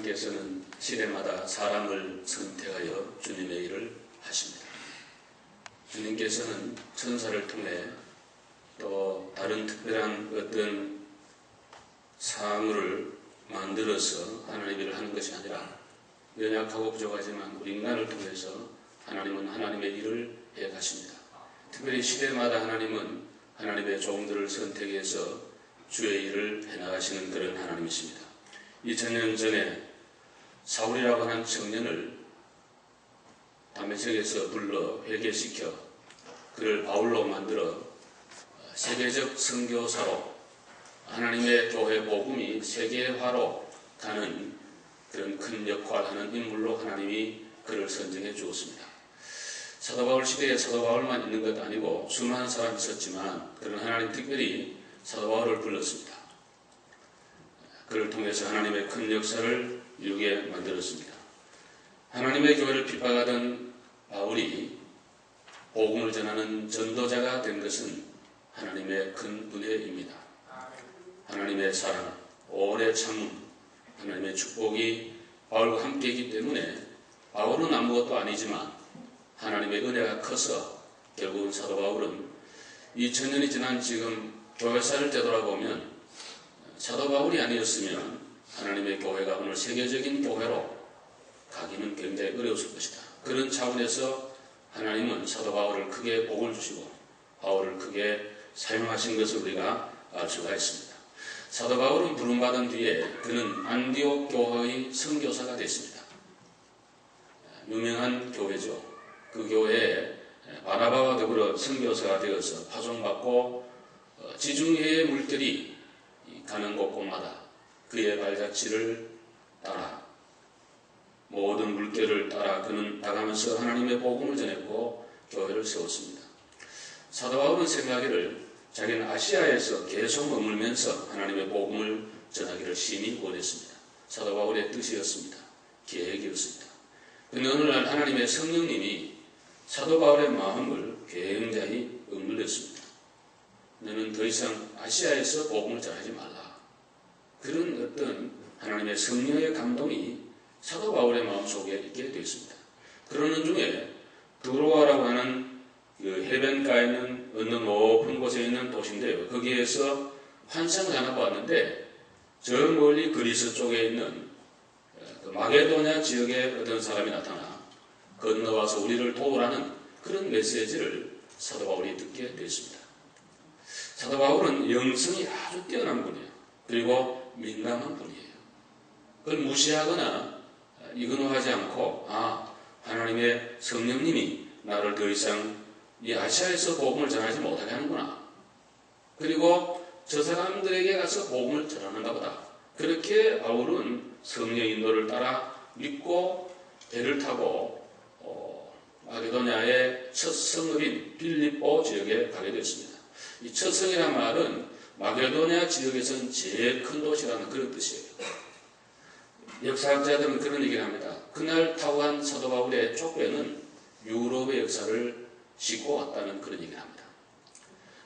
하나님께서는 시대마다 사람을 선택하여 주님의 일을 하십니다. 주님께서는 천사를 통해 또 다른 특별한 어떤 사물을 만들어서 하나님의 일을 하는 것이 아니라 연약하고 부족하지만 우리 인간을 통해서 하나님은 하나님의 일을 해 가십니다. 특별히 시대마다 하나님은 하나님의 종들을 선택해서 주의 일을 해나가시는 그런 하나님이십니다. 2000년 전에 사울이라고 하는 청년을 다메섹에서 불러 회개시켜 그를 바울로 만들어 세계적 선교사로 하나님의 교회 복음이 세계화로 가는 그런 큰 역할을 하는 인물로 하나님이 그를 선정해 주었습니다. 사도 바울 시대에 사도 바울만 있는 것 아니고 수많은 사람이 있었지만 그런 하나님 특별히 사도 바울을 불렀습니다. 그를 통해서 하나님의 큰 역사를 이루게 만들었습니다. 하나님의 교회를 핍박하던 바울이 복음을 전하는 전도자가 된 것은 하나님의 큰 은혜입니다. 하나님의 사랑, 오래 참음, 하나님의 축복이 바울과 함께 있기 때문에 바울은 아무것도 아니지만 하나님의 은혜가 커서 결국은 사도 바울은 2000년이 지난 지금 교회사를 되돌아보면 사도 바울이 아니었으면 하나님의 교회가 오늘 세계적인 교회로 가기는 굉장히 어려웠을 것이다. 그런 차원에서 하나님은 사도 바울을 크게 복을 주시고 바울을 크게 사용하신 것을 우리가 알 수가 있습니다. 사도 바울은 부름받은 뒤에 그는 안디옥 교회의 선교사가 됐습니다. 유명한 교회죠. 그 교회에 바나바와 더불어 선교사가 되어서 파송받고 지중해의 물들이 가는 곳곳마다 그의 발자취를 따라 모든 물결을 따라 그는 나가면서 하나님의 복음을 전했고 교회를 세웠습니다. 사도 바울은 생각하기를 자기는 아시아에서 계속 머물면서 하나님의 복음을 전하기를 심히 원했습니다. 사도 바울의 뜻이었습니다. 계획이었습니다. 그런데 어느 날 하나님의 성령님이 사도 바울의 마음을 굉장히 억눌렸습니다. 너는 더 이상 아시아에서 복음을 전하지 말라. 그런 어떤 하나님의 성령의 감동이 사도 바울의 마음속에 있게 되었습니다. 그러는 중에 드로아라고 하는 그 해변가에 있는 어느 높은 곳에 있는 도시인데요. 거기에서 환상을 하나 봤는데 저 멀리 그리스 쪽에 있는 그 마게도냐 지역에 어떤 사람이 나타나 건너와서 우리를 도우라는 그런 메시지를 사도 바울이 듣게 되었습니다. 사도 바울은 영성이 아주 뛰어난 분이에요. 그리고 민감한 분이에요. 그걸 무시하거나 이근호하지 않고 하나님의 성령님이 나를 더 이상 이 아시아에서 복음을 전하지 못하게 하는구나. 그리고 저 사람들에게 가서 복음을 전하는가 보다. 그렇게 바울은 성령의 인도를 따라 믿고 배를 타고 마게도냐의 첫 성읍인 빌립보 지역에 가게 됐습니다. 이 첫 성이란 말은 마게도냐 지역에서는 제일 큰 도시라는 그런 뜻이에요. 역사학자들은 그런 얘기를 합니다. 그날 타고 간 사도 바울의 족배는 유럽의 역사를 싣고 왔다는 그런 얘기를 합니다.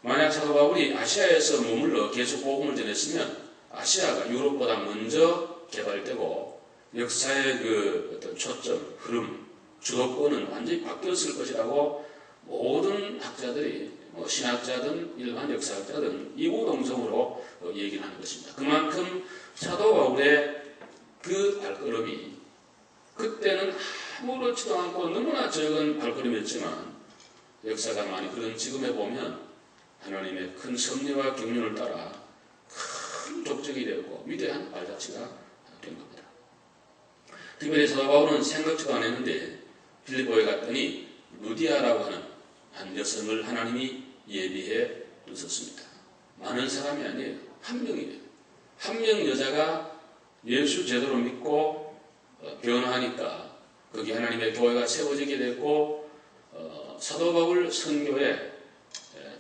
만약 사도 바울이 아시아에서 머물러 계속 복음을 전했으면 아시아가 유럽보다 먼저 개발되고 역사의 그 어떤 초점, 흐름, 주도권은 완전히 바뀌었을 것이라고 모든 학자들이 신학자든 일반 역사학자든 이구동성으로 얘기를 하는 것입니다. 그만큼 사도 바울의 그 발걸음이 그때는 아무렇지도 않고 너무나 적은 발걸음이었지만 역사가 많이 흐른 지금에 보면 하나님의 큰 섭리와 경륜을 따라 큰 족적이 되었고 위대한 발자취가 된 겁니다. 특별히 사도 바울은 생각지도 않았는데 빌립보에 갔더니 루디아라고 하는 한 여성을 하나님이 예비해 두셨습니다. 많은 사람이 아니에요. 한 명이에요. 한 명 여자가 예수 제대로 믿고 변화하니까 거기 하나님의 교회가 세워지게 됐고 사도 바울 선교에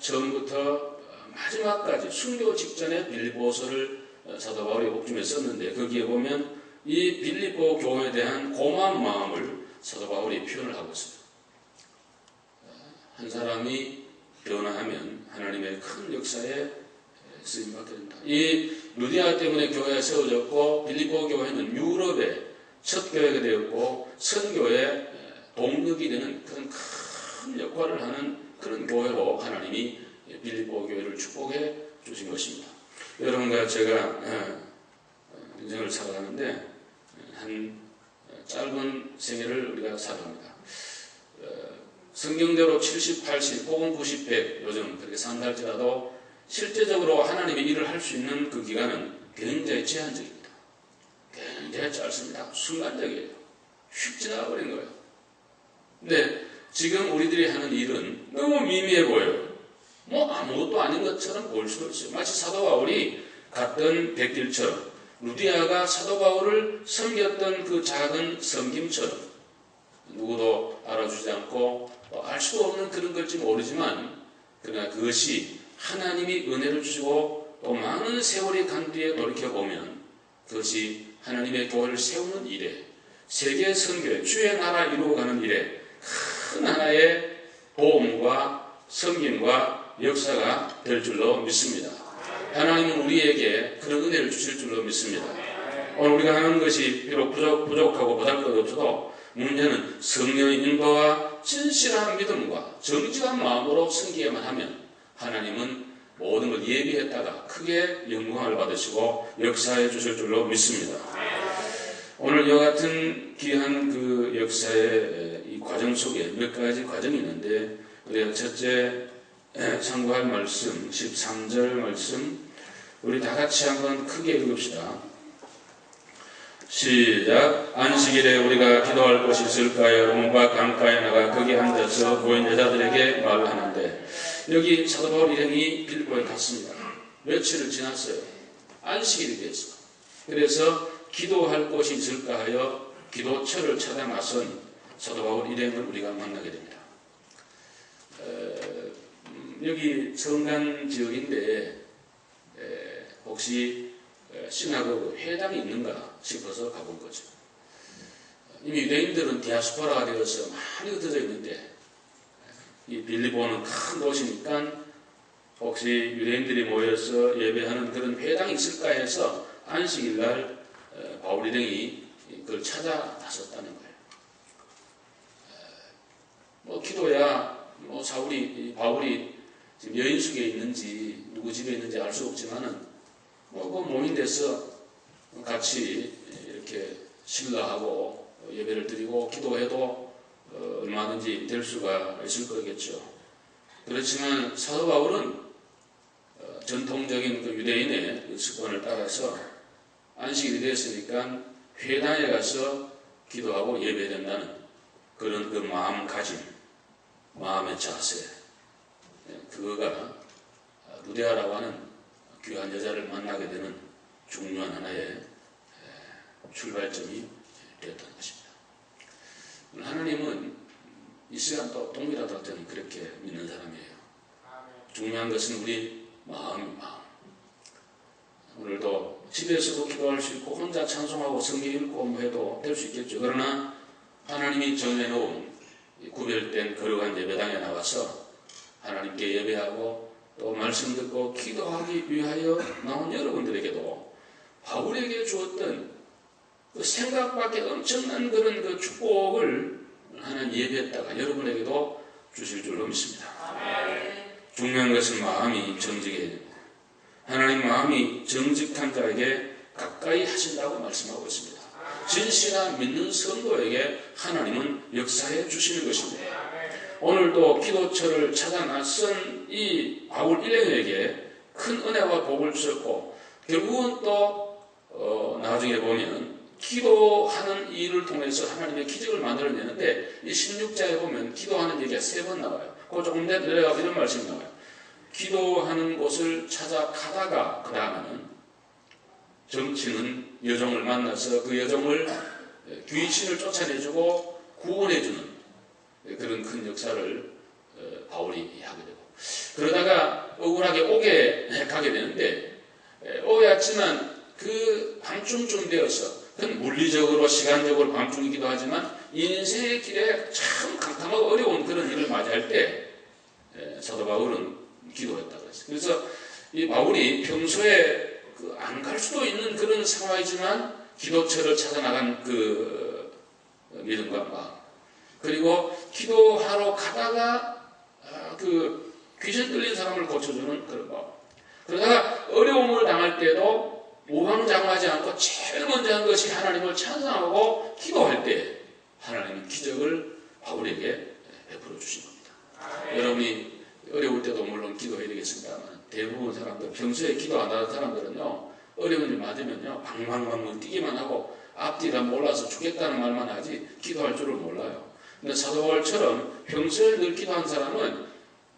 처음부터 마지막까지 순교 직전에 빌립보서를 사도 바울이 옥중에 썼는데 거기에 보면 이 빌립보 교회에 대한 고마운 마음을 사도 바울이 표현을 하고 있어요. 한 사람이 변화하면 하나님의 큰 역사에 쓰임받게 된다. 이 루디아 때문에 교회가 세워졌고 빌립보 교회는 유럽의 첫 교회가 되었고 선교의 동력이 되는 그런 큰 역할을 하는 그런 교회로 하나님이 빌립보 교회를 축복해 주신 것입니다. 여러분과 제가 인생을 살아가는데 한 짧은 생애를 우리가 살아갑니다. 성경대로 70, 80 혹은 90, 100 요즘 그렇게 산다할지라도 실제적으로 하나님의 일을 할 수 있는 그 기간은 굉장히 제한적입니다. 굉장히 짧습니다. 순간적이에요. 휙 지나가버린 거예요. 근데 지금 우리들이 하는 일은 너무 미미해 보여요. 뭐 아무것도 아닌 것처럼 보일 수도 있어요. 마치 사도 바울이 갔던 백길처럼 루디아가 사도 바울을 섬겼던 그 작은 섬김처럼 누구도 알아주지 않고 알 수도 없는 그런 걸지 모르지만 그러나 그것이 하나님이 은혜를 주시고 또 많은 세월이 간 뒤에 돌이켜보면 그것이 하나님의 교회를 세우는 일에 세계 선교에 주의 나라 이루어가는 일에 큰 하나의 도움과 섬김과 역사가 될 줄로 믿습니다. 하나님은 우리에게 그런 은혜를 주실 줄로 믿습니다. 오늘 우리가 하는 것이 비록 부족하고 보잘것없어도 문제는 성령의 인도와 진실한 믿음과 정직한 마음으로 섬기기만 하면 하나님은 모든 걸 예비했다가 크게 영광을 받으시고 역사해 주실 줄로 믿습니다. 오늘 이와 같은 귀한 그 역사의 이 과정 속에 몇 가지 과정이 있는데 우리가 첫째 참고할 말씀 13절 말씀 우리 다 같이 한번 크게 읽읍시다. 시작. 안식일에 우리가 기도할 곳이 있을까요? 문밖 강가에 나가 거기 앉아서 보인 여자들에게 말하는데 여기 사도 바울 일행이 빌립보에 갔습니다. 며칠을 지났어요. 안식일이 됐어. 그래서 기도할 곳이 있을까 하여 기도처를 찾아 나선 사도 바울 일행을 우리가 만나게 됩니다. 여기 성간 지역인데 혹시 신학의 회당이 있는가 싶어서 가본 거죠. 이미 유대인들은 디아스포라가 되어서 많이 흩어져 있는데 이 빌립보는 큰 도시니까 혹시 유대인들이 모여서 예배하는 그런 회당이 있을까 해서 안식일날 바울 일행이 그걸 찾아 나섰다는 거예요. 뭐 기도야 뭐 바울이 지금 여인숙에 있는지 누구 집에 있는지 알 수 없지만은 뭐 그 모인 데서 같이 이렇게 신라하고 예배를 드리고 기도해도 얼마든지 될 수가 있을 거겠죠. 그렇지만 사도 바울은 전통적인 그 유대인의 습관을 따라서 안식일이 됐으니까 회당에 가서 기도하고 예배된다는 그런 그 마음가짐, 마음의 자세, 그거가 루디아라고 하는 귀한 여자를 만나게 되는 중요한 하나의 출발점이 되었던 것입니다. 하나님은 이 시간도 동일하다고 저는 그렇게 믿는 사람이에요. 중요한 것은 우리 마음. 오늘도 집에서도 기도할 수 있고 혼자 찬송하고 성경 읽고 뭐 해도 될 수 있겠죠. 그러나 하나님이 정해놓은 구별된 거룩한 예배당에 나와서 하나님께 예배하고 또 말씀 듣고 기도하기 위하여 나온 여러분들에게도 바울에게 주었던 그 생각밖에 엄청난 그런 그 축복을 하나님 예배했다가 여러분에게도 주실 줄로 믿습니다. 중요한 것은 마음이 정직해야 됩니다. 하나님 마음이 정직한 자에게 가까이 하신다고 말씀하고 있습니다. 진실한 믿는 성도에게 하나님은 역사해 주시는 것입니다. 오늘도 기도처를 찾아 나선 이 바울 일행에게 큰 은혜와 복을 주셨고 결국은 또 나중에 보면 기도하는 일을 통해서 하나님의 기적을 만들어내는데 이 16장에 보면 기도하는 얘기가 3번 나와요. 그 조금 내려가서 이런 말씀이 나와요. 기도하는 곳을 찾아가다가 그 다음에는 정치는 여종을 만나서 그 여종을 귀신을 쫓아내주고 구원해주는 그런 큰 역사를 바울이 하게 되고 그러다가 억울하게 옥에 가게 되는데 오해했지만 그 밤중쯤 되어서 그건 물리적으로 시간적으로 밤중이기도 하지만 인생의 길에 참 캄캄하고 어려운 그런 일을 맞이할 때 사도 바울은 기도했다고 했어요. 그래서 이 바울이 평소에 안 갈 수도 있는 그런 상황이지만 기도처를 찾아나간 그 믿음과 마음, 그리고 기도하러 가다가 그 귀신 들린 사람을 고쳐주는 그런 마음, 그러다가 어려움을 당할 때도 우왕좌왕하지 않고 제일 먼저 한 것이 하나님을 찬송하고 기도할 때 하나님은 기적을 바울에게 베풀어 주신 겁니다. 여러분이 어려울 때도 물론 기도해야 되겠습니다만 대부분 사람들, 평소에 기도 안 하는 사람들은요, 어려운 일 맞으면요 방방방방 뛰기만 하고 앞뒤가 몰라서 죽겠다는 말만 하지 기도할 줄을 몰라요. 근데 사도 바울처럼 평소에 늘 기도한 사람은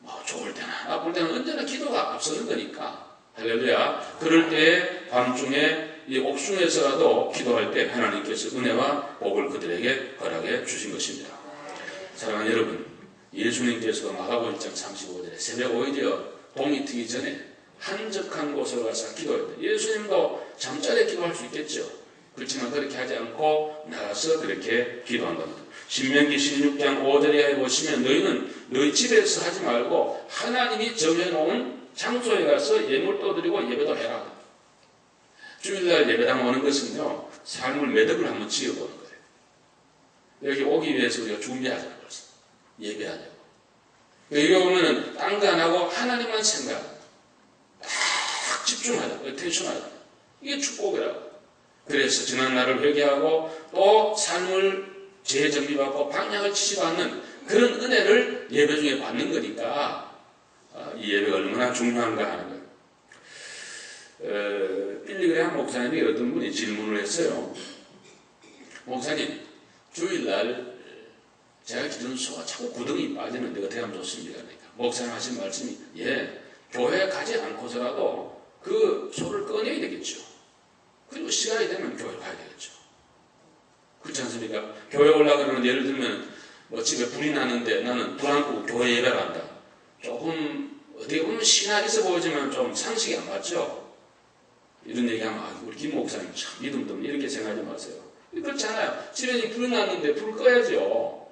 뭐 좋을 때나 나쁠 때는 언제나 기도가 앞서는 거니까, 할렐루야. 그럴 때 밤중에 이 옥중에서라도 기도할 때 하나님께서 은혜와 복을 그들에게 허락해 주신 것입니다. 사랑하는 여러분, 예수님께서 마가복음 1장 35절에 새벽 오히려 동이 트기 전에 한적한 곳으로 가서 기도했다. 예수님도 잠자리에 기도할 수 있겠죠. 그렇지만 그렇게 하지 않고 나가서 그렇게 기도한 겁니다. 신명기 16장 5절에 보시면 너희는 너희 집에서 하지 말고 하나님이 정해놓은 장소에 가서 예물도 드리고 예배도 해라. 주일날 예배당 오는 것은요, 삶을 매듭을 한번 지어보는 거예요. 여기 오기 위해서 우리가 준비하자는 거죠. 예배하냐고. 여기 오면은 딴 거 안 하고 하나님만 생각, 딱 집중하자, 어텐션하자. 이게 축복이라고. 그래서 지난 날을 회개하고 또 삶을 재정비받고 방향을 치시받는 그런 은혜를 예배 중에 받는 거니까 이 예배가 얼마나 중요한가 하는 거예요. 빌리그레함 목사님이 어떤 분이 질문을 했어요. 목사님, 주일날 제가 기도는 소가 자꾸 구덩이 빠지는데 어떻게 하면 좋습니까? 그러니까 목사님 하신 말씀이, 교회 가지 않고서라도 그 소를 꺼내야 되겠죠. 그리고 시간이 되면 교회 가야 되겠죠. 그렇지 않습니까? 교회 올라가면 예를 들면 뭐 집에 불이 나는데 나는 불 안 끄고 교회 예배를 한다. 조금 어떻게 보면 신학에서 보이지만 좀 상식이 안 맞죠. 이런 얘기하면 우리 김 목사님 참 믿음도 없네 이렇게 생각하지 마세요. 그렇잖아요. 집에 불이 났는데 불을 꺼야죠.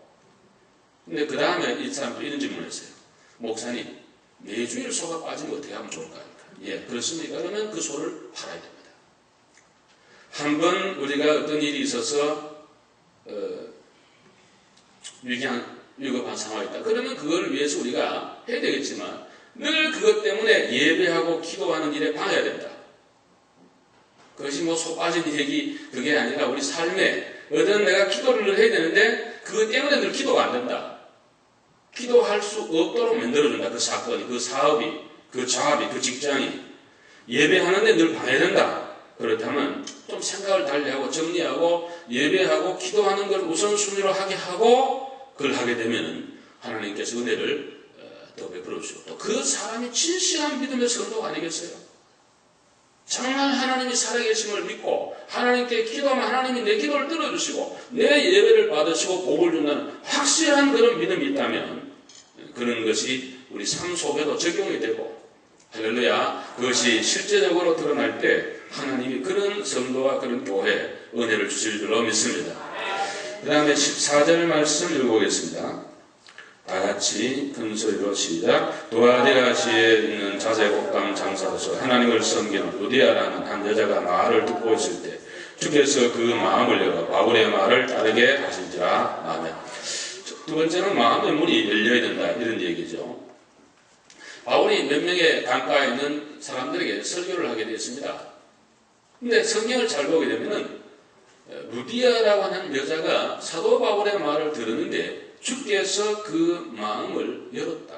근데 그 다음에 이 사람도 이런 질문을 했어요. 목사님, 매주일 소가 빠지면 어떻게 하면 좋을까? 그렇습니까? 그러면 그 소를 팔아야 됩니다. 한번 우리가 어떤 일이 있어서 위급한 상황이 있다. 그러면 그걸 위해서 우리가 해야 되겠지만 늘 그것 때문에 예배하고 기도하는 일에 방해가 된다. 그것이 뭐 소 빠진 얘기 그게 아니라 우리 삶에 어떤 내가 기도를 해야 되는데 그것 때문에 늘 기도가 안 된다. 기도할 수 없도록 만들어준다. 그 사건이, 그 사업이, 그 작업이, 그 직장이 예배하는데 늘 방해된다. 그렇다면 좀 생각을 달리하고 정리하고 예배하고 기도하는 걸 우선순위로 하게 하고 그걸 하게 되면 하나님께서 은혜를 더 베풀어 주시고 또 그 사람이 진실한 믿음의 성도가 아니겠어요? 정말 하나님이 살아계심을 믿고 하나님께 기도하면 하나님이 내 기도를 들어주시고 내 예배를 받으시고 복을 준다는 확실한 그런 믿음이 있다면 그런 것이 우리 삶 속에도 적용이 되고 할렐루야, 그것이 실제적으로 드러날 때 하나님이 그런 성도와 그런 교회에 은혜를 주실 줄로 믿습니다. 그 다음에 14절 말씀 읽어보겠습니다. 다 같이 큰 소리로 시작. 두아디라시에 있는 자제곡감 장사로서 하나님을 섬기는 루디아라는 한 여자가 말을 듣고 있을 때 주께서 그 마음을 열어 바울의 말을 따르게 하신지라. 아멘. 두 번째는 마음의 문이 열려야 된다 이런 얘기죠. 바울이 몇 명의 강가에 있는 사람들에게 설교를 하게 되었습니다. 근데 성경을 잘 보게 되면은 루디아라고 하는 여자가 사도 바울의 말을 들었는데 주께서 그 마음을 열었다.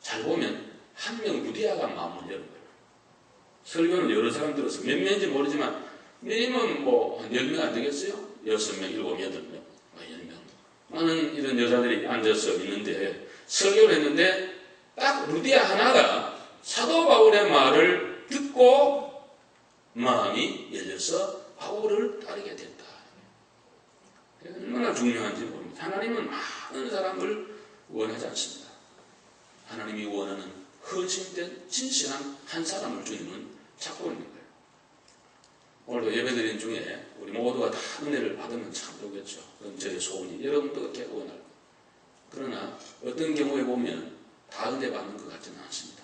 잘 보면 한 명 루디아가 마음을 열은 거예요. 설교는 여러 사람 들어서 몇 명인지 모르지만 미니멈 뭐 한 10명 안 되겠어요? 6명, 7, 8명, 10명. 많은 이런 여자들이 앉아서 있는데 설교를 했는데 딱 루디아 하나가 사도 바울의 말을 듣고 마음이 열려서 바울을 따르게 됐다. 얼마나 중요한지 모릅니다. 하나님은 많은 사람을 원하지 않습니다. 하나님이 원하는 헌신된 진실한 한 사람을 주님은 찾고 있는 거예요. 오늘도 예배드린 중에 우리 모두가 다 은혜를 받으면 참 좋겠죠. 그건 저의 소원이 여러분도 그렇게 원할 거예요. 그러나 어떤 경우에 보면 다 은혜 받는 것 같지는 않습니다.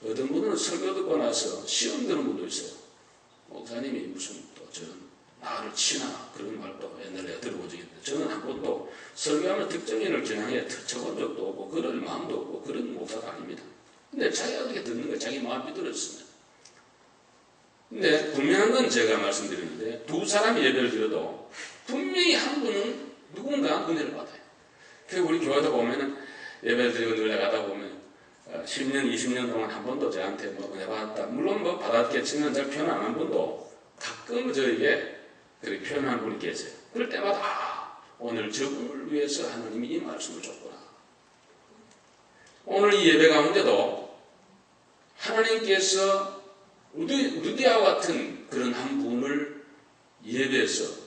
어떤 분은 설교 듣고 나서 시험 드는 분도 있어요. 목사님이 무슨 또 저런 나를 치나 그런 말도 옛날에 내가 들어본 적이 있는데 저는 한 번도 설교하면 특정인을 겨냥해 쳐본 적도 없고 그럴 마음도 없고 그런 목사가 아닙니다. 근데 자기가 어떻게 듣는 거예요. 자기 마음이 들었으면. 근데 분명한 건 제가 말씀드렸는데 두 사람이 예배를 드려도 분명히 한 분은 누군가 은혜를 받아요. 그리고 우리 교회도 보면은 예배를 드리고 늘 나가다 보면 10년, 20년 동안 한 번도 저한테 뭐 은혜 받았다. 물론 뭐 받았겠지만 잘 표현 안 한 분도 가끔 저에게 그렇게 표현한 분이 계세요. 그럴 때마다 오늘 저분을 위해서 하나님이 이 말씀을 줬구나. 오늘 이 예배 가운데도 하나님께서 루디아와 같은 그런 한 분을 예배해서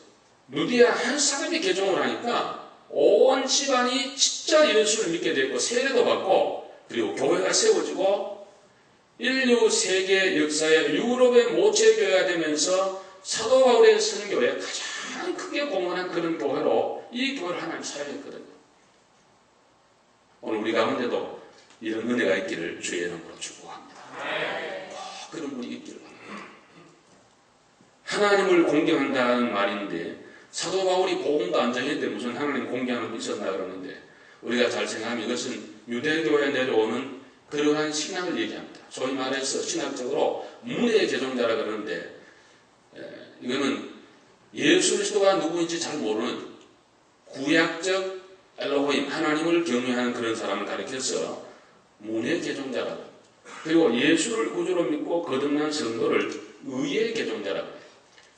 루디아 한 사람이 개종을 하니까 온 집안이 진짜 예수를 믿게 되고 세례도 받고 그리고 교회가 세워지고 인류 세계 역사에 유럽의 모체교회가 되면서 사도 바울의 선교에 가장 크게 공헌한 그런 교회로 이 교회를 하나님 사용했거든요. 오늘 우리 가운데도 이런 은혜가 있기를 주의 이름으로 축복합니다. 그런 분이 있기를 바랍니다. 하나님을 공경한다는 말인데 사도 바울이 복음도 안 전했는데 무슨 하나님 공경하는 게 있었나 그러는데 우리가 잘 생각하면 이것은 유대교에 내려오는 그러한 신앙을 얘기합니다. 소위 말해서 신학적으로 문의 개종자라 그러는데 이거는 예수 그리스도가 누구인지 잘 모르는 구약적 엘로힘 하나님을 경외하는 그런 사람을 가리켜서 문의 개종자라고 그리고 예수를 구주로 믿고 거듭난 성도를 의의 개종자라고 해요.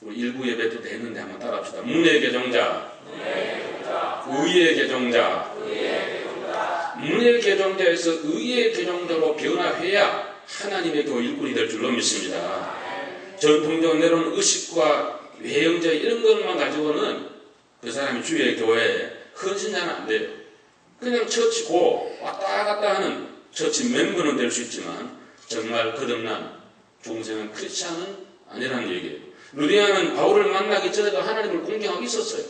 우리 일부 예배도 되는데 한번 따라합시다. 문의 개종자, 의의 개종자, 문의 개종자에서 의의 개종자로 변화해야 하나님의 교회 일꾼이 될 줄로 믿습니다. 전통적으로 내려오는 의식과 외형제 이런 것만 가지고는 그 사람이 주의 교회에 헌신자는 안 돼요. 그냥 처치고 왔다 갔다 하는 처치 멤버는 될 수 있지만 정말 거듭난 중생은 크리스찬은 아니라는 얘기예요. 루디아는 바울을 만나기 전에도 하나님을 공경하고 있었어요.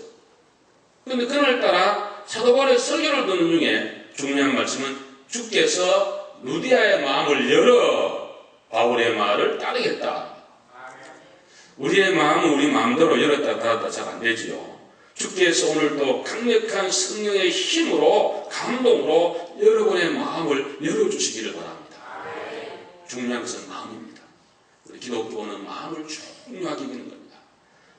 그런데 그날따라 사도 바울의 설교를 듣는 중에 중요한 말씀은 주께서 루디아의 마음을 열어 바울의 말을 따르겠다. 우리의 마음은 우리 마음대로 열었다 닫았다 잘 안 되지요. 주께서 오늘도 강력한 성령의 힘으로 감동으로 여러분의 마음을 열어주시기를 바랍니다. 중요한 것은 마음입니다. 우리 기독교는 마음을 중요하게 여기는 겁니다.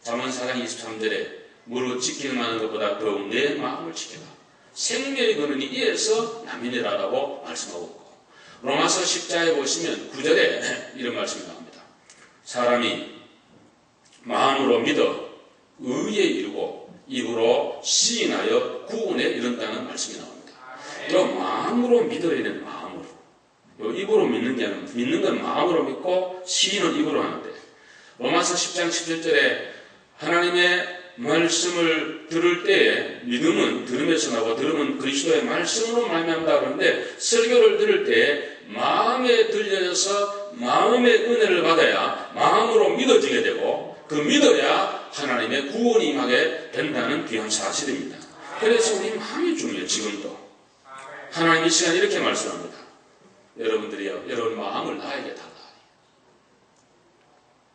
잠언사랑 23절에 무릇 지키는 하는 것보다 더욱 내 마음을 지켜라. 생명이 거느니 이에서 남이니라라고 말씀하고 있고 로마서 10장에 보시면 9절에 이런 말씀이 나옵니다. 사람이 마음으로 믿어 의에 이르고 입으로 시인하여 구원에 이른다는 말씀이 나옵니다. 이 마음으로 믿어야 되는 마음으로. 입으로 믿는 게 아니라 믿는 건 마음으로 믿고 시인은 입으로 하는데 로마서 10장 17절에 하나님의 말씀을 들을 때에 믿음은 들음에서 나고 들음은 그리스도의 말씀으로 말미암다 그러는데 설교를 들을 때에 마음에 들려져서 마음의 은혜를 받아야 마음으로 믿어지게 되고 그 믿어야 하나님의 구원이 임하게 된다는 귀한 사실입니다. 그래서 우리 마음이 중요해요. 지금도 하나님 이 시간 이렇게 말씀합니다. 여러분들이요 여러분 마음을 나에게 달라.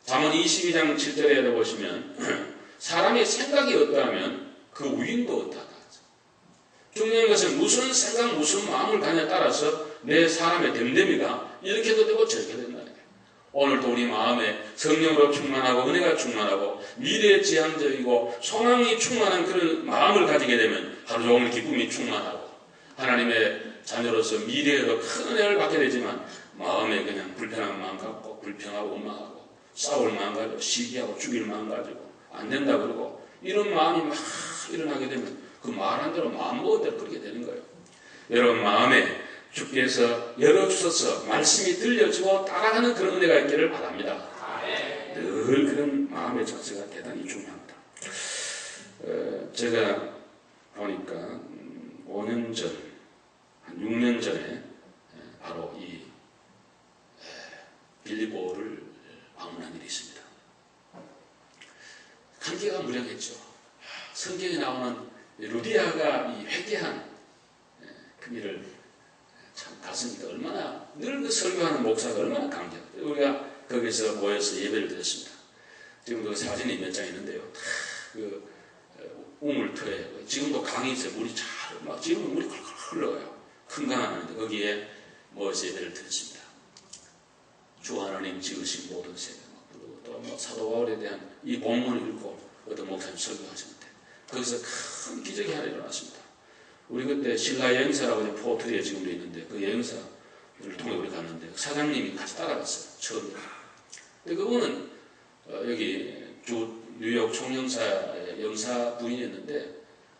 잠언 22장 7절에 보시면 사람의 생각이 어떠하면 그 우인도 어떠하다. 중요한 것은 무슨 생각 무슨 마음을 가냐에 따라서 내 사람의 됨됨이가 이렇게도 되고 저렇게 된다. 오늘도 우리 마음에 성령으로 충만하고 은혜가 충만하고 미래에 지향적이고 소망이 충만한 그런 마음을 가지게 되면 하루 종일 기쁨이 충만하고 하나님의 자녀로서 미래에도 큰 은혜를 받게 되지만 마음에 그냥 불편한 마음 갖고 불평하고 원망하고 싸울 마음 가지고 시기하고 죽일 마음 가지고 안 된다 그러고 이런 마음이 막 일어나게 되면 그 말한 대로 마음 먹은 대로 그렇게 되는 거예요. 여러분 마음에 주께서 열어주셔서 말씀이 들려지고 따라가는 그런 은혜가 있기를 바랍니다. 늘 그런 마음의 자세가 대단히 중요합니다. 제가 보니까 5년 전, 한 6년 전에 바로 이 빌리보를 방문한 일이 있습니다. 감기가 무량했죠. 성경에 나오는 루디아가 이 회개한 그 일을 참 가슴이 얼마나 늘 그 설교하는 목사가 얼마나 감격. 우리가 거기서 모여서 예배를 드렸습니다. 지금도 사진이 몇 장 있는데요. 그 우물터에 지금도 강이 있어요. 물이 막 지금은 물이 컬컬 흘러가요. 큰 강 하는데 거기에 모세 예배를 드렸습니다. 주 하나님 지으신 모든 세계, 그리고 또 사도 바울에 대한 이 본문을 읽고 어떤 목사님 설교하셨는데 거기서 큰 기적이 하나 일어났습니다. 우리 그때 신라 여행사라고 포트리에 지금도 있는데 그 여행사를 통해 우리 갔는데 사장님이 같이 따라갔어요. 처음에. 근데 그분은 여기 주 뉴욕 총영사 영사 부인이었는데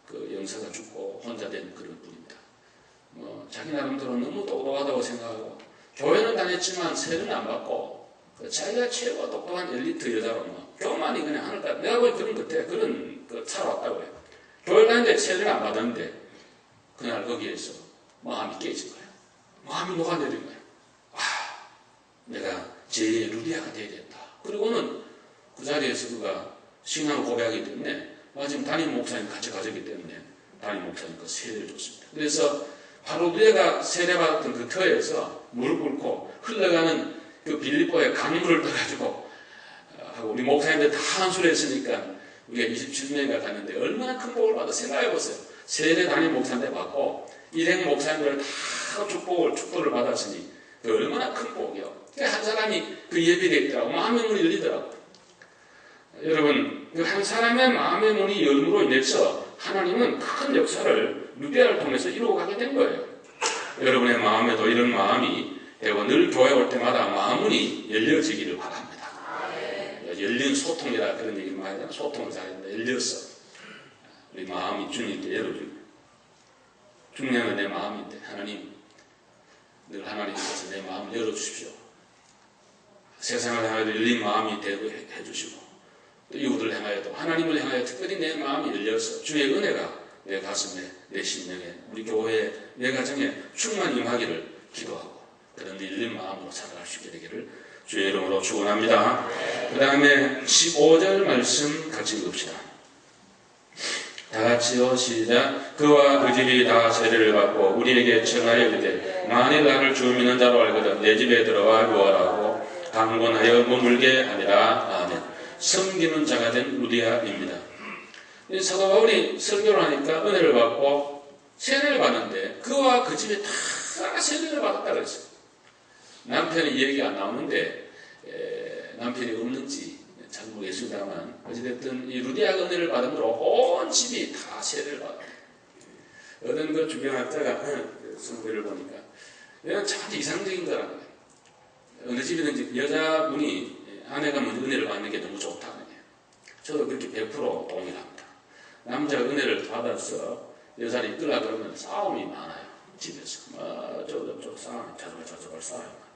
그 영사가 죽고 혼자 된 그런 분입니다. 자기 나름대로 너무 똑똑하다고 생각하고 교회는 다녔지만 세는 안 받고 자기가 최고 똑똑한 엘리트 여자로 교만이 그냥 하늘까 내가 보기 그런 것 같아. 그런 살아왔다고 해요. 교회 다니는데 세를 안 받았는데 그날 거기에서 마음이 깨진 거예요. 마음이 녹아내린 거예요. 내가 제 루디아가 돼야 된다. 그리고는 그 자리에서 그가 신앙 고백하기 때문에 지금 담임 목사님 같이 가졌기 때문에 담임 목사님 그 세례를 줬습니다. 그래서 바로 루디아가 세례받았던 그 터에서 무릎 꿇고 흘러가는 그 빌립보의 강물을 떠가지고 하고 우리 목사님들 다 한수를 했으니까 우리가 27명인가 갔는데 얼마나 큰 복을 받아 생각해보세요. 세례 담임 목사인데 받고 일행 목사님들 다 축도를 받았으니 그 얼마나 큰 복이요. 한 사람이 그 예비되어 있더라고. 마음의 문이 열리더라고. 여러분, 그 한 사람의 마음의 문이 열므로 인해서 하나님은 큰 역사를 루디아를 통해서 이루어가게 된 거예요. 여러분의 마음에도 이런 마음이 되고 늘 교회 올 때마다 마음문이 열려지기를 바랍니다. 열린 소통이라 그런 얘기를 많이 하잖아요. 소통을 잘했는데 열렸어. 우리 마음이 주님께 열어주고 중요한 건 내 마음인데 하나님 늘 하나님께서 내 마음을 열어주십시오. 세상을 향하여도 열린 마음이 되고 해주시고 또 이웃을 향하여도 하나님을 향하여 특별히 내 마음이 열려서 주의 은혜가 내 가슴에 내 심령에 우리 교회에 내 가정에 충만히 임하기를 기도하고 그런 열린 마음으로 살아갈 수 있게 되기를 주의 이름으로 축원합니다. 그 다음에 15절 말씀 같이 읽읍시다. 다 같이요 시작. 그와 그 집이 다 세례를 받고 우리에게 청하여 이르되 만일 나를 주 믿는 자로 알거든 내 집에 들어와 요하라고 강권하여 머물게 하니라. 아멘. 섬기는 자가 된 루디아입니다. 사도 바울이 설교를 하니까 은혜를 받고 세례를 받는데 그와 그 집에 다 세례를 받았다 그랬어요. 남편이 이 얘기가 안 나오는데 남편이 없는지 잘 모르겠습니다만 어찌됐든 이 루디아가 은혜를 받음으로 온 집이 다 세례를 받았다. 어떤 그 주변학자가 성경을 보니까 이건 참 이상적인 거라는 거예요. 어느 집이든지 여자분이 아내가 먼저 은혜를 받는 게 너무 좋다는 거예요. 저도 그렇게 100% 동의합니다. 남자가 은혜를 받아서 여자를 이끌라 그러면 싸움이 많아요. 집에서 저쪽 싸움 자주갈 싸워요.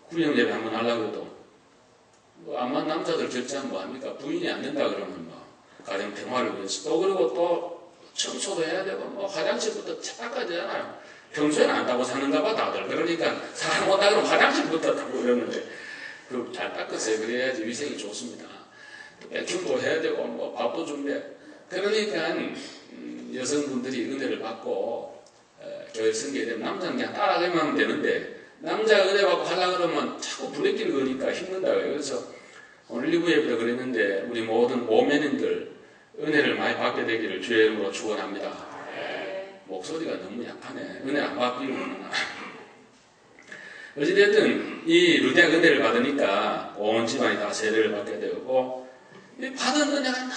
구령 예배 한번 하려고 해도 아마 남자들 결제하면 뭐합니까? 부인이 안 된다 그러면 가정 평화를 위해서 또 그리고 또 청소도 해야 되고 화장실부터 닦아야 되잖아요. 평소에는 안 따고 사는가 봐 다들. 그러니까 사람 오다 그러면 화장실부터 닦고 이러는데 잘 닦으세요. 그래야지 위생이 좋습니다. 백킹도 해야 되고 밥도 준비해. 그러니까 여성분들이 은혜를 받고 교회 섬기게 되면 남자는 그냥 따라가면 되는데 남자가 은혜 받고 하려고 그러면 자꾸 부대끼는 거니까 힘든다고요. 그래서 오늘 리뷰 예배도 그랬는데 우리 모든 모매님들 은혜를 많이 받게 되기를 주의 이름으로 축원합니다. 목소리가 너무 약하네. 은혜 안 받기로는. 어찌됐든 이 루디아가 은혜를 받으니까 온 집안이 다 세례를 받게 되고 받은 은혜가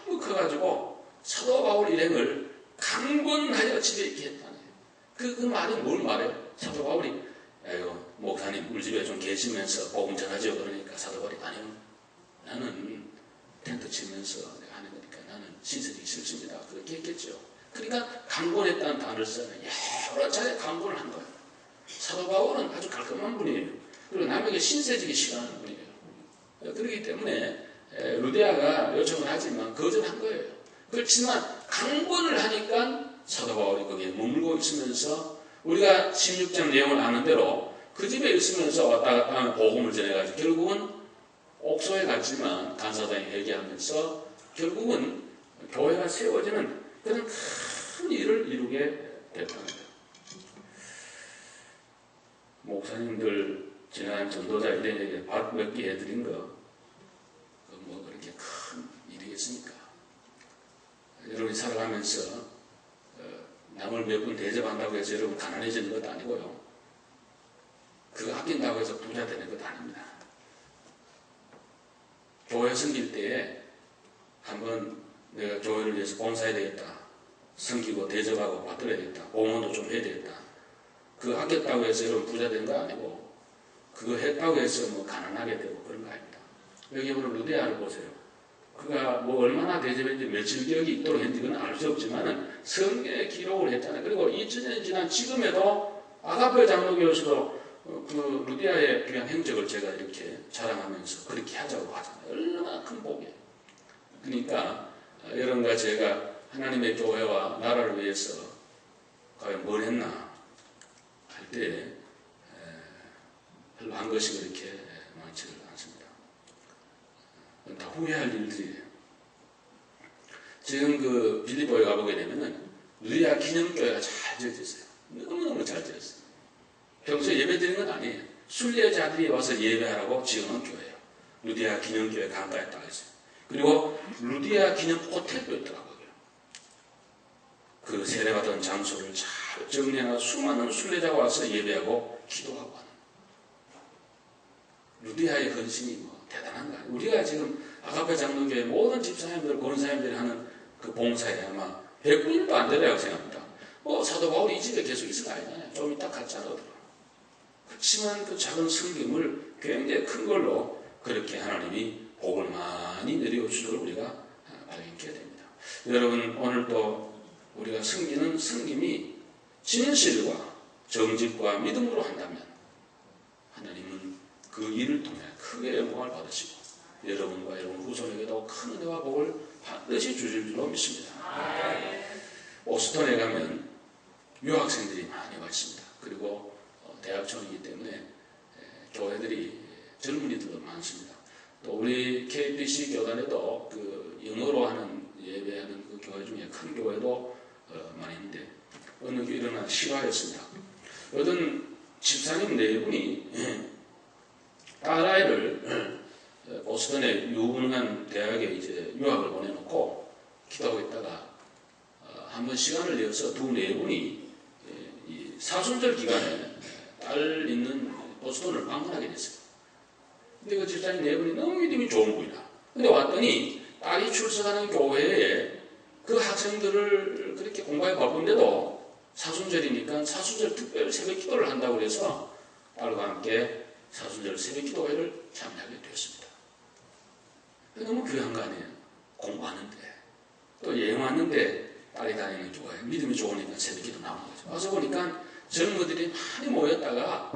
너무 커가지고 사도 바울 일행을 강권하여 집에 있게 했다는 거예요. 그 말이 뭘 말해요? 사도 바울이 목사님 우리 집에 좀 계시면서 복음 전하죠. 그러니까 사도 바울이 아니요. 나는 텐트 치면서 내가 하는 거니까 나는 신세들이 있습니다. 그렇게 했겠죠. 그러니까 강권했다는 단어를 써요. 여러 차례 강권을 한 거예요. 사도 바울은 아주 깔끔한 분이에요. 그리고 남에게 신세지기 싫어하는 분이에요. 그렇기 때문에 루디아가 요청을 하지만 거절한 거예요. 그렇지만 강권을 하니까 사도 바울이 거기에 머물고 있으면서 우리가 16장 내용을 아는 대로 그 집에 있으면서 왔다 갔다 하면 복음을 전해가지고 결국은 옥소에 갔지만 간사장이 회개하면서 결국은 교회가 세워지는 그런 큰 일을 이루게 됐다는 거예요. 목사님들 지난 전도자 일행에게 밥 몇 개 해드린 거 뭐 그렇게 큰 일이겠습니까? 여러분이 살아가면서 남을 몇 분 대접한다고 해서 여러분 가난해지는 것도 아니고요. 그거 아낀다고 해서 부자 되는 것도 아닙니다. 교회 섬길 때에 한번 내가 교회를 위해서 봉사해야 되겠다. 섬기고 대접하고 받들어야 되겠다. 공헌도 좀 해야 되겠다. 그거 아꼈다고 해서 여러분 부자 된 거 아니고 그거 했다고 해서 뭐 가난하게 되고 그런 거 아닙니다. 여기 오늘 루디아를 보세요. 그가 뭐 얼마나 대접했는지 며칠 기억이 있도록 했는지 그건 알 수 없지만은 성경에 기록을 했잖아요. 그리고 2000년이 지난 지금에도 아가페 장로교에서도 그 루디아의 귀한 행적을 제가 이렇게 자랑하면서 그렇게 하자고 하잖아요. 얼마나 큰 복이에요. 그러니까 여러분과 제가 하나님의 교회와 나라를 위해서 과연 뭘 했나 할 때 별로 한 것이 그렇게 많지를 않습니다. 다 후회할 일들이에요. 지금 그 빌립보에 가보게 되면은 루디아 기념교회가 잘 지어져 있어요. 너무너무 잘 지었어요. 평소에 예배 드리는 건 아니에요. 순례자들이 와서 예배하라고 지어놓은 교회예요. 루디아 기념교회 강가에 딱 있어요. 그리고 루디아 기념 호텔도 있더라고요. 그 세례받은 장소를 잘 정리해서 수많은 순례자가 와서 예배하고 기도하고 하는 루디아의 헌신이 뭐 대단한 거 아니에요. 우리가 지금 아가페 장로교회 모든 집사님들, 권사님들이 하는 그 봉사에 아마 100분도 안 되리라고 생각합니다. 뭐 사도 바울이 이 집에 계속 있을 거 아니잖아요. 좀 이따 갔잖아. 그렇지만 그 작은 섬김을 굉장히 큰 걸로 그렇게 하나님이 복을 많이 내려주도록 우리가 발견하게 됩니다. 여러분 오늘 또 우리가 섬기는 섬김이 진실과 정직과 믿음으로 한다면 하나님은 그 일을 통해 크게 영광을 받으시고 여러분과 여러분 후손에게도 큰 은혜와 복을 반드시 주실 줄로 믿습니다. 오스턴에 가면 유학생들이 많이 와 있습니다. 그리고 대학촌이기 때문에 교회들이 젊은이들도 많습니다. 또 우리 KBC 교단에도 그 영어로 하는 예배하는 그 교회 중에 큰 교회도 많이 있는데 어느 게 일어난 실화였습니다. 어떤 집사님 네 분이 딸아이를 보스턴의 유능한 대학에 이제 유학을 보내놓고 기도하고 있다가 한번 시간을 내어서 두 네 분이 이 사순절 기간에 딸 있는 보스턴을 방문하게 됐어요. 근데 그 집사님 네 분이 너무 믿음이 좋은 분이다. 근데 왔더니 딸이 출석하는 교회에 그 학생들을 그렇게 공부에 바쁜데도 사순절이니까 사순절 특별 새벽 기도를 한다고 해서 딸과 함께 사순절 새벽 기도회를 참여하게 되었습니다. 너무 귀한 거 아니에요? 공부하는데 또 여행 왔는데 딸이 다니는 교회 믿음이 좋으니까 새벽 기도 나오는 거죠. 와서 보니까 젊은이들이 많이 모였다가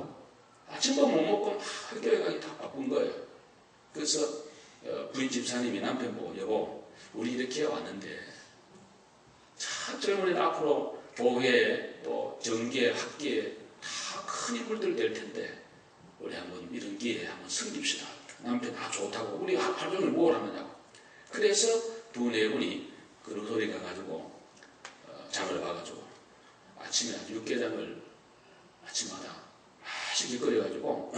아침도 못 먹고 막 학교에 가기 다 바쁜 거예요. 그래서 부인 집사님이 남편 보고 여보 우리 이렇게 왔는데 참 젊은이들 앞으로 교회에 또 정기에 학기에 다 큰 인물들 될 텐데 우리 한번 이런 기회에 한번 섬깁시다. 남편 좋다고 우리 하루 종일 뭘 하느냐고. 그래서 두 네 분이 그 루소리 가가지고 장을 봐가지고 아침에 육개장을 아침마다 맛있게 끓여가지고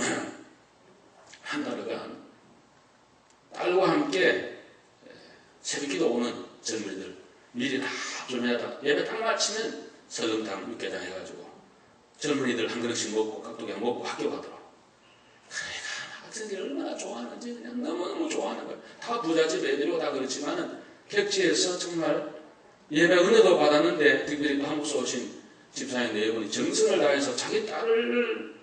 한 달간 딸과 함께 새벽기도 오는 젊은이들 미리 다 준비하다 예배 딱 마치면 설렁탕 육개장 해가지고 젊은이들 한 그릇씩 먹고 깍두기 먹고 학교 가더라고. 그러니까 학생들이 얼마나 좋아하는지 그냥 너무너무 좋아하는 거예요. 다 부잣집 애들이고 다 그렇지만은 객지에서 정말 예배 은혜도 받았는데 특별히 또 한국서 오신 집사님 네 분이 정성을 다해서 자기 딸을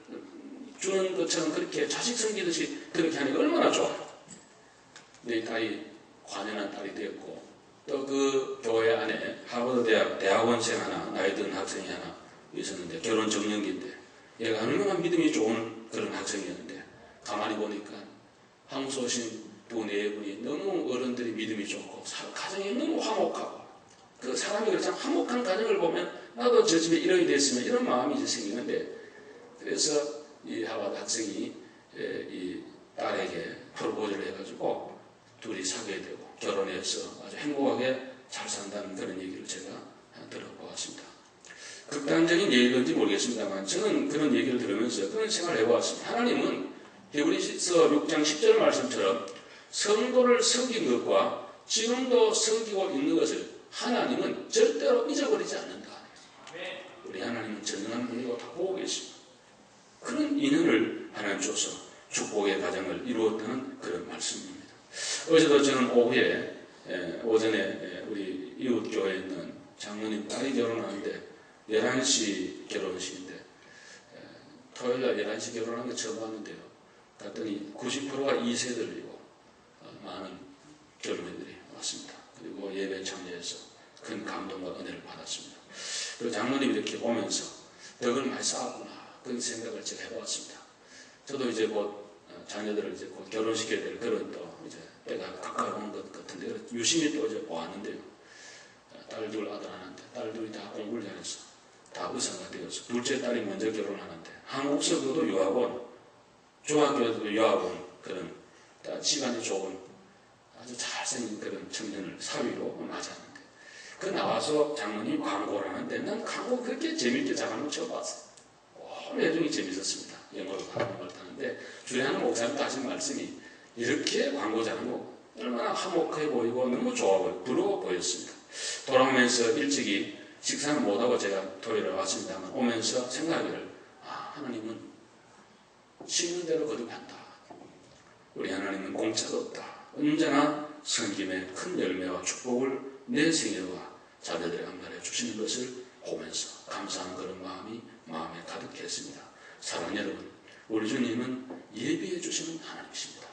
주는 것처럼 그렇게 자식 섬기듯이 그렇게 하니까 얼마나 좋아요. 내 딸이 관연한 딸이 되었고 또 그 교회 안에 하버드 대학 대학원생 하나 나이 든 학생이 하나 있었는데 결혼 정년기인데 얘가 얼마나 믿음이 좋은 그런 학생이었는데 가만히 보니까 한국서 오신 두 네 분이 너무 어른들이 믿음이 좋고 가정이 너무 화목하고 그 사람이 그렇잖아. 화목한 가정을 보면 나도 저 집에 이렇게 됐으면 이런 마음이 이제 생기는데 그래서 이 하버드 학생이 이 딸에게 프로포즈를 해가지고 둘이 사귀게 되고 결혼해서 아주 행복하게 잘 산다는 그런 얘기를 제가 들어보았습니다. 극단적인 얘기인지 모르겠습니다만 저는 그런 얘기를 들으면서 그런 생각을 해보았습니다. 하나님은 히브리서 6장 10절 말씀처럼 성도를 섬긴 것과 지금도 섬기고 있는 것을 하나님은 절대로 잊어버리지 않는다. 우리 하나님은 전능한 분이고 다 보고 계십니다. 그런 인연을 하나님 줘서 축복의 가정을 이루었다는 그런 말씀입니다. 어제도 저는 오전에 우리 이웃교회에 있는 장로님 딸이 결혼하는데 11시 결혼식인데 토요일날 11시 결혼한 거 처음 봤는데요. 갔더니 90%가 2세들이고 많은 젊은이들이 왔습니다. 그리고 예배 참여해서 큰 감동과 은혜를 받았습니다. 그리고 장로님이 이렇게 오면서 덕을 많이 쌓았구나 그런 생각을 제가 해보았습니다. 저도 이제 곧 자녀들을 이제 곧 결혼시켜야 될 그런 또 이제 때가 가까워오는 것 같은데 유심히 또 이제 보았는데요. 딸 둘 아들 하나인데 딸 둘이 다 공부를 잘해서 다 의사가 되어서 둘째 딸이 먼저 결혼하는데 한국서도 유학원, 중학교에도 유학원 그런 집안이 좋은 아주 잘생긴 그런 청년을 사위로 맞았는데 그 나와서 장모님 광고를 하는데 난 광고 그렇게 재밌게 잘하는 거 처음 봤어요. 온 내용이 재밌었습니다. 영어로 한국말 타는데 주례하는 목사님도 하신 말씀이 이렇게 광고 잘하는 거 얼마나 화목해 보이고 너무 좋아 보이고 부러워 보였습니다. 돌아오면서 일찍이 식사는 못하고 제가 토요일에 왔습니다만 오면서 생각하기를 하나님은 쉬는 대로 거듭한다. 우리 하나님은 공짜도 없다. 언제나 섬김의 큰 열매와 축복을 내 생애와 자녀들에게 안발해 주시는 것을 보면서 감사하는 그런 마음이 마음에 가득했습니다. 사랑하는 여러분, 우리 주님은 예비해 주시는 하나님이십니다.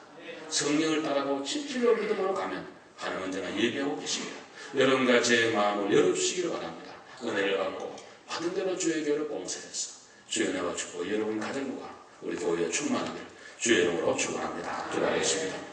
성령을 따라가고 진실로 믿음으로 가면 하나님 언제나 예비하고 계십니다. 여러분과 제 마음을 열어주시기를 바랍니다. 은혜를 받고 받은 대로 주의 교회를 봉사해서 주의 은혜와 축복 여러분 가정과 우리 교회에 충만하기를 주의 이름으로 축원합니다. 기도하겠습니다.